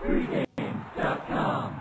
Pregame.com.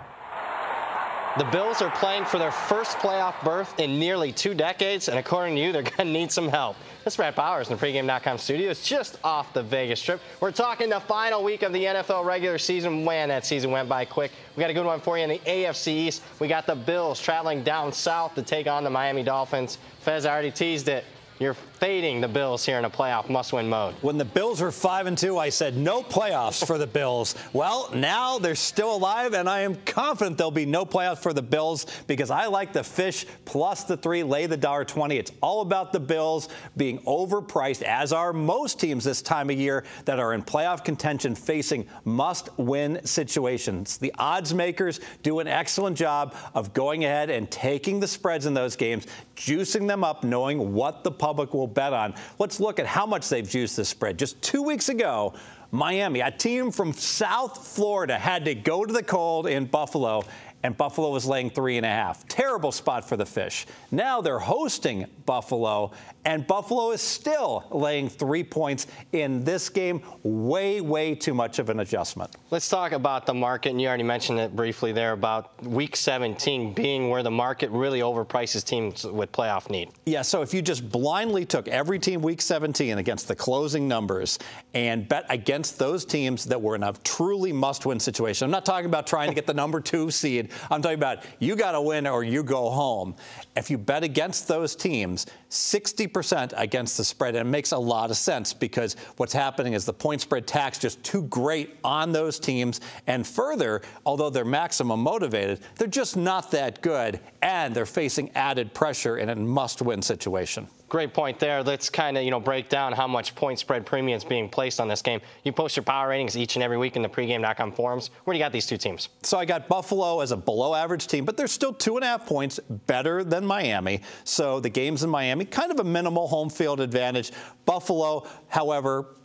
The Bills are playing for their first playoff berth in nearly 2 decades, and according to you, they're going to need some help. This is Brad Powers in the Pregame.com studios, just off the Vegas Strip. We're talking the final week of the NFL regular season. Man, that season went by quick. We got a good one for you in the AFC East. We got the Bills traveling down south to take on the Miami Dolphins. Fez, I already teased it. You're fading the Bills here in a playoff must-win mode. When the Bills were 5-2, I said no playoffs for the Bills. Well, now they're still alive, and I am confident there'll be no playoffs for the Bills because I like the fish plus the 3, lay the $1.20. It's all about the Bills being overpriced, as are most teams this time of year that are in playoff contention facing must-win situations. The odds makers do an excellent job of going ahead and taking the spreads in those games, juicing them up, knowing what the public will bet on. Let's look at how much they've juiced this spread. Just 2 weeks ago, Miami, a team from South Florida, had to go to the cold in Buffalo, and Buffalo was laying 3.5. Terrible spot for the fish. Now they're hosting Buffalo, and Buffalo is still laying 3 points in this game. Way, way too much of an adjustment. Let's talk about the market, and you already mentioned it briefly there about Week 17 being where the market really overprices teams with playoff need. Yeah, so if you just blindly took every team Week 17 against the closing numbers and bet against those teams that were in a truly must-win situation. I'm not talking about trying to get the number 2 seed. I'm talking about you got to win or you go home. If you bet against those teams, 60% against the spread, and it makes a lot of sense because what's happening is the point spread tax just too great on those teams. And further, although they're maximum motivated, they're just not that good, and they're facing added pressure in a must-win situation. Great point there. Let's kind of, break down how much point spread premium is being placed on this game. You post your power ratings each and every week in the pregame.com forums. Where do you got these two teams? So I got Buffalo as a below-average team, but they're still 2.5 points better than Miami. So the game's in Miami, kind of a minimal home field advantage. Buffalo, however,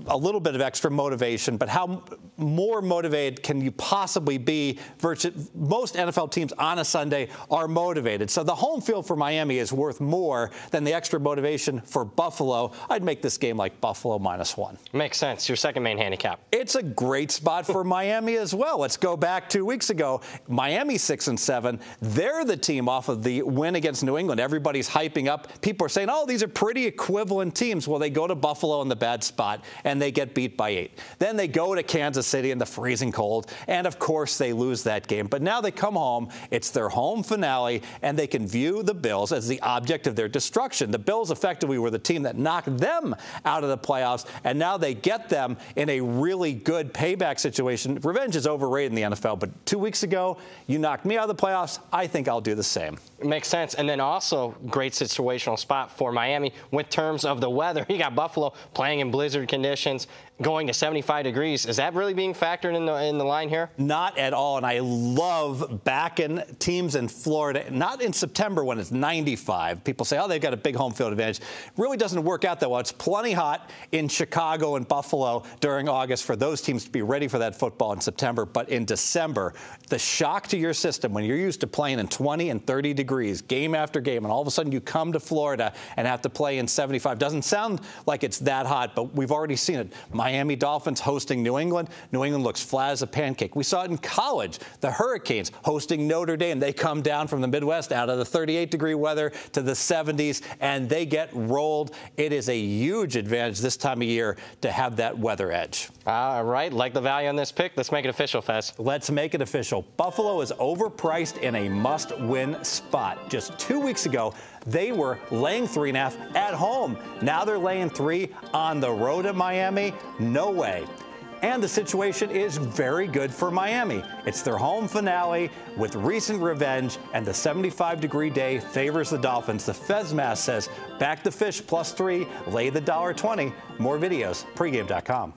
a little bit of extra motivation, but how more motivated can you possibly be? Most NFL teams on a Sunday are motivated. So the home field for Miami is worth more than the extra motivation for Buffalo. I'd make this game like Buffalo -1. Makes sense. Your second main handicap. It's a great spot for Miami as well. Let's go back 2 weeks ago. Miami 6-7. They're the team off of the win against New England. Everybody's hyping up. People are saying, oh, these are pretty equivalent teams. Well, they go to Buffalo in the bad spot, and they get beat by 8. Then they go to Kansas City in the freezing cold, and of course they lose that game. But now they come home, it's their home finale, and they can view the Bills as the object of their destruction. The Bills effectively were the team that knocked them out of the playoffs, and now they get them in a really good payback situation. Revenge is overrated in the NFL, but 2 weeks ago, you knocked me out of the playoffs. I think I'll do the same. It makes sense. And then also great situational spot for Miami with terms of the weather. You got Buffalo playing in blizzard conditions, going to 75 degrees. Is that really being factored in the line here? Not at all. And I love backing teams in Florida, not in September when it's 95. People say, oh, they've got a big home field advantage. It really doesn't work out that well. It's plenty hot in Chicago and Buffalo during August for those teams to be ready for that football in September. But in December, the shock to your system when you're used to playing in 20 and 30 degrees game after game, and all of a sudden you come to Florida and have to play in 75. Doesn't sound like it's that hot, but we've already seen it. Miami Dolphins hosting New England. New England looks flat as a pancake. We saw it in college. The Hurricanes hosting Notre Dame. They come down from the Midwest out of the 38-degree weather to the 70s, and they get rolled. It is a huge advantage this time of year to have that weather edge. All right. Like the value on this pick. Let's make it official, Fez. Let's make it official. Buffalo is overpriced in a must-win spot. Just 2 weeks ago, they were laying 3.5 at home. Now they're laying 3 on the road at Miami. No way. And the situation is very good for Miami. It's their home finale with recent revenge, and the 75-degree day favors the Dolphins. The Fez Mass says, back the fish +3, lay the $1.20. More videos, pregame.com.